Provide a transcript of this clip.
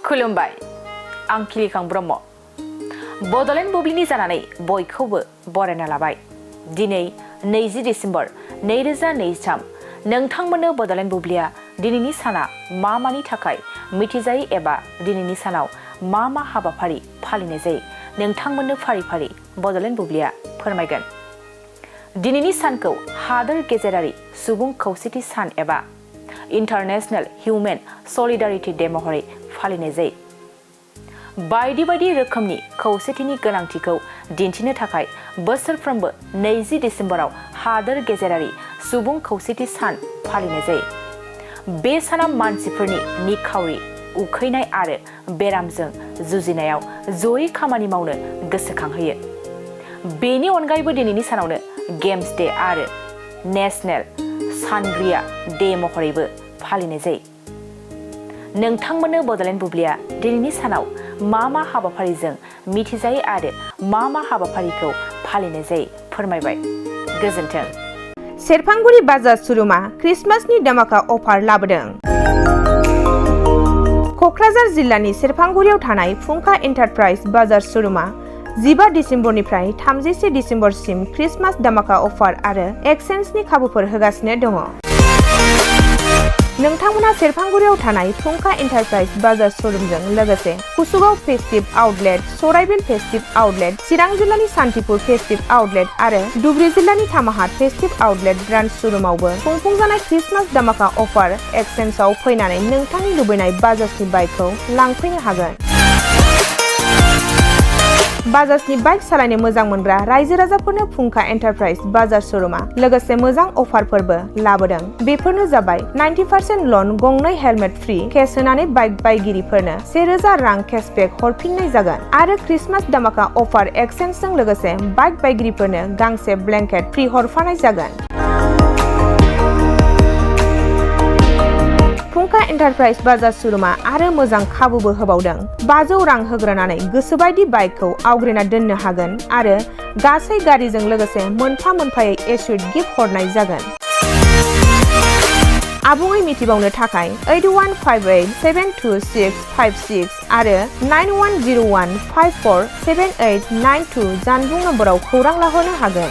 खुलुमबाय आं खिलिखां ब्रह्म बडलेण्ड बुब्लिनि जानानै बयखौबो बरायना लाबाय। दिनै 20 डिसेम्बर 2023 नोंथांमोननो बडलेण्ड बुब्लिया दिनैनि साना मानि थाखाय मिथिजायो एबा दिनैनि सानाव मा हाबाफारि फालिनाय जायो नोंथांमोननो फारि फारि बडलेण्ड बुब्लिया फोरमायगोन। दिनैनि सानखौ हादोर गेजेरारि सुबुं खौसेथि सान एबा इन्टारनेशनेल हिउमेन सलिडारिटी डे महरै फालिनाय जायो। बायदि बायदि रोखोमनि खौसेथिनि गोनांथिखौ दिन्थिनो थाखाय बोसोरफ्रोमबो 20 डिसेम्बराव हादोर गेजेरारि सुबुं खौसेथि सान फालिनाय जायो। बे साना मानसिफोरनि निखावरि उखैनाय आरो बेरामजों जुजिनायाव जयै खामानि मावनो गोसोखांहोयो। बेनि अनगायैबो दिनैनि सानावनो गेम्स डे आरो नेशनेल सानग्रिया डे महरैबो फालिनाय जायो। नोंथांमोननो बडलेण्ड बुब्लिया दिनैनि सानाव मा हाबाफारिजों मिथिजायो आरो मा हाबाफारिखौ फालिनाय जायो फोरमायबाय। गोजोन्थों। सेरफांगुरि बाजार श'रुमा क्रिसमासनि दामाका अफार लाबोदों। क'क्राझार जिल्लानि सेरफांगुरियाव थानाय फुंखा एन्टारप्राइज बाजार श'रुमा 15 डिसेम्बरनिफ्राय 31 डिसेम्बरसिम क्रिसमास दामाका अफार आरो एक्सचेन्जनि खाबुफोर होगासिनो दङ। नोंथांमोना सेरफांगुरियाव थानाय फुंखा एन्टारप्राइज बाजार श'रुमजों लोगोसे कुसुगाव फेस्टिभ आउटलेट, सराइबिल फेस्टिभ आउटलेट, चिरां जिल्लानि सान्तिपुर फेस्टिभ आउटलेट आरो धुबुरी जिल्लानि थामाहाट फेस्टिभ आउटलेट ब्रान्च श'रुमावबो खुंफुंजानाय क्रिसमास दामाका अफार एक्सचेन्जआव फैनानै नोंथांनि लुबैनाय बाजाजनि बाइकखौ लांफैनो हागोन। बाजाजनि बाइक सालायनो मोजां मोनग्रा रायजो राजाफोरनो फुंखा एन्टारप्राइज बाजार श'रुमा लोगोसे मोजां अफारफोरबो लाबोदों। बेफोरनो जाबाय 90% लन, गंनै हेलमेट फ्रि, केस होनानै बाइक बायगिरिफोरनो 1000 रां केसबेक हरफिननाय जागोन आरो क्रिसमास दामाका अफार एक्सचेन्जजों लोगोसे बाइक बायगिरिफोरनो गांसे ब्लेंकेट फ्रि हरफानाय जागोन। फुंखा एन्टारप्राइज बाजार श'रुमा आरो मोजां खाबुबो होबावदों। 500 रां होग्रोनानै गोसोबायदि बाइकखौ आवग्रिना दोननो हागोन आरो गासै गारिजों लोगोसे मोनफा मोनफायै एस्युड गिफ्ट हरनाय जागोन। आबुङै मिथिबावनो थाखाय 8158722656 आरो 9101547892 जानबुं नम्बराव खौरां लाहरनो हागोन।